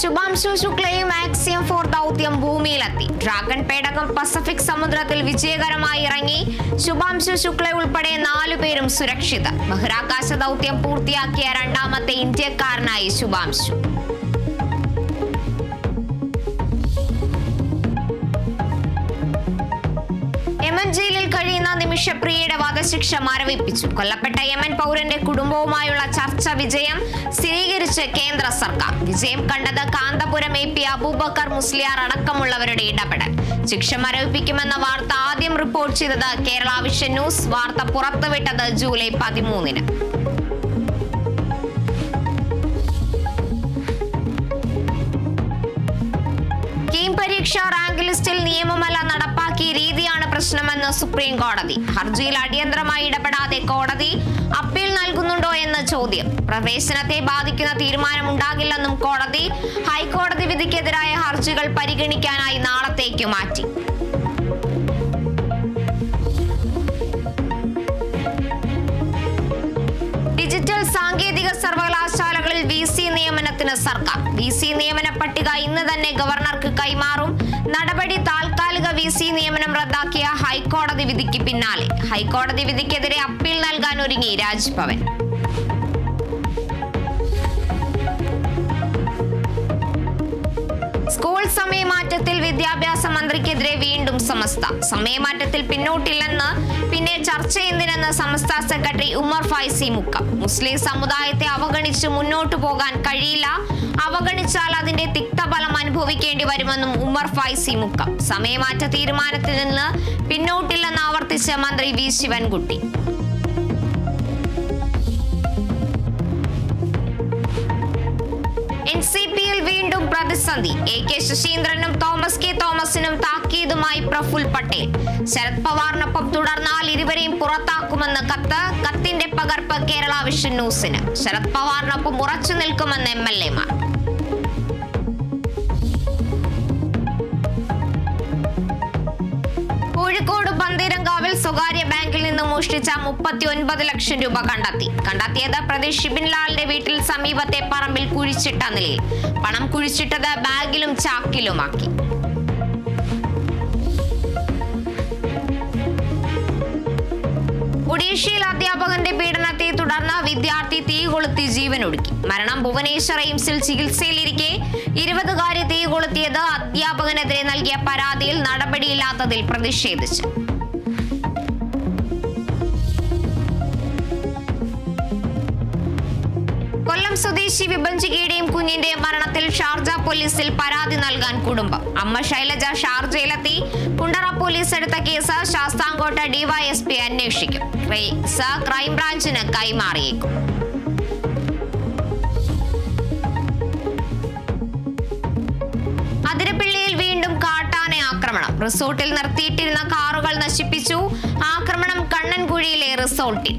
Shubhanshu ശുക്ലയും axiom 4 ദൗത്യം ഭൂമിയിലെത്തി. Dragon പേടകം Pacific സമുദ്രത്തിൽ വിജയകരമായി ഇറങ്ങി. ശുഭാംശു ശുക്ല ഉൾപ്പെടെ 4 പേരും സുരക്ഷിതർ. ബഹിരാകാശ ദൗത്യം പൂർത്തിയാക്കിയ രണ്ടാമത്തെ ഇന്ത്യക്കാരനായി ശുഭാംശു. യമൻ ജയിലിൽ കഴിയുന്ന നിമിഷപ്രിയയുടെ വധശിക്ഷ മരവിപ്പിച്ചു. കൊല്ലപ്പെട്ട യമൻ പൗരന്റെ കുടുംബവുമായുള്ള ചർച്ച വിജയം സ്ഥിരീകരിച്ച് കേന്ദ്ര സർക്കാർ. വിജയം കണ്ടത് കാന്തപുരം AP അബൂബക്കർ മുസ്ലിയാർ അടക്കമുള്ളവരുടെ ഇടപെടൽ. ശിക്ഷ മരവിപ്പിക്കുമെന്ന വാർത്ത ആദ്യം റിപ്പോർട്ട് ചെയ്തത് കേരള വിഷൻ ന്യൂസ്. വാർത്ത പുറത്തുവിട്ടത് ജൂലൈ 13-ന്. പരീക്ഷാ റാങ്ക് ലിസ്റ്റിൽ നിയമമല്ല നടപ്പാക്കിയ രീതിയാണ് പ്രശ്നമെന്ന് സുപ്രീം കോടതി. ഹർജിയിൽ അടിയന്തരമായി ഇടപെടാതെ കോടതി അപ്പീൽ നൽകുന്നുണ്ടോ എന്ന ചോദ്യം. പ്രവേശനത്തെ ബാധിക്കുന്ന തീരുമാനമുണ്ടാകില്ലെന്നും കോടതി. ഹൈക്കോടതി വിധിക്കെതിരായ ഹർജികൾ പരിഗണിക്കാനായി നാളത്തേക്ക് മാറ്റി. ഡിജിറ്റൽ സാങ്കേതിക സർവകലാശാലകളിൽ VC നിയമനത്തിന് സർക്കാർ. VC നിയമന പട്ടിക ഇന്ന് തന്നെ ഗവർണർക്ക് കൈമാറും. നടപടി താൽക്കാലിക VC നിയമനം റദ്ദാക്കിയ ഹൈക്കോടതി വിധിക്ക് പിന്നാലെ. ഹൈക്കോടതി വിധിക്കെതിരെ അപ്പീൽ നൽകാൻ ഒരുങ്ങി രാജ്ഭവൻ. സ്കൂൾ സമയമാറ്റത്തിൽ വിദ്യാഭ്യാസ മന്ത്രിക്കെതിരെ വീണ്ടും സമസ്ത. സമയമാറ്റത്തിൽ പിന്നോട്ടില്ലെന്ന് പിന്നെ ചർച്ച എന്തിനെന്ന് സമസ്ത സെക്രട്ടറി ഉമർ ഫൈസി മുക്കം. മുസ്ലിം സമുദായത്തെ അവഗണിച്ച് മുന്നോട്ടു പോകാൻ കഴിയില്ല. അവഗണിച്ചാൽ അതിന്റെ തിക്തഫലം അനുഭവിക്കേണ്ടി വരുമെന്നും ഉമർ ഫൈസി മുക്കം. സമയമാറ്റ തീരുമാനത്തിൽ നിന്ന് പിന്നോട്ടില്ലെന്ന് ആവർത്തിച്ച് മന്ത്രി V ശിവൻകുട്ടി. NCPയിൽ വീണ്ടും പ്രതിസന്ധി. AK ശശീന്ദ്രനും തോമസ് K തോമസിനും താക്കീതുമായി പ്രഫുൽ പട്ടേൽ. ശരത് പവാറിനൊപ്പം തുടർന്നാൽ ഇരുവരെയും പുറത്താക്കുമെന്ന് കത്ത്. കത്തിന്റെ പകർപ്പ് കേരള വിഷൻ ന്യൂസിന്. ശരത് പവാറിനൊപ്പം ഉറച്ചു നിൽക്കുമെന്ന് MLA-മാർ. കോഴിക്കോട് പന്തീരങ്കാവിൽ സ്വകാര്യ ബാങ്കിൽ നിന്ന് മോഷ്ടിച്ച 39 ലക്ഷം രൂപ കണ്ടെത്തിയത് പ്രതി ഷിബിൻ ലാലിന്റെ വീട്ടിൽ സമീപത്തെ പറമ്പിൽ കുഴിച്ചിട്ട നിലയിൽ. പണം കുഴിച്ചിട്ടത് ബാഗിലും ചാക്കിലുമാക്കി. ഒഡീഷയിൽ അധ്യാപകന്റെ പീഡനത്തെ തുടർന്ന് വിദ്യാർത്ഥി തീ കൊളുത്തി ജീവനൊടുക്കി. മരണം ഭുവനേശ്വർ എയിംസിൽ ചികിത്സയിലിരിക്കെ 20-കാരി തീ കൊളുത്തിയത് അധ്യാപകനെതിരെ നൽകിയ പരാതിയിൽ നടപടിയില്ലാത്തതിൽ പ്രതിഷേധിച്ചു. കൊല്ലം സ്വദേശി വിഭജികയുടെയും കുഞ്ഞിന്റെയും മരണത്തിൽ ഷാർജ പോലീസിൽ പരാതി നൽകാൻ കുടുംബം. അമ്മ ശൈലജ ഷാർജയിലെത്തി. കുണ്ടറ പോലീസ് എടുത്ത കേസ് ശാസ്താംകോട്ട DYSP അന്വേഷിക്കും. കേസ് ക്രൈംബ്രാഞ്ചിന് കൈമാറിയേക്കും. അതിരപ്പിള്ളിയിൽ വീണ്ടും കാട്ടാന ആക്രമണം. റിസോർട്ടിൽ നിർത്തിയിട്ടിരുന്ന കാറുകൾ നശിപ്പിച്ചു. ആക്രമണം കണ്ണൻകുഴിയിലെ റിസോർട്ടിൽ.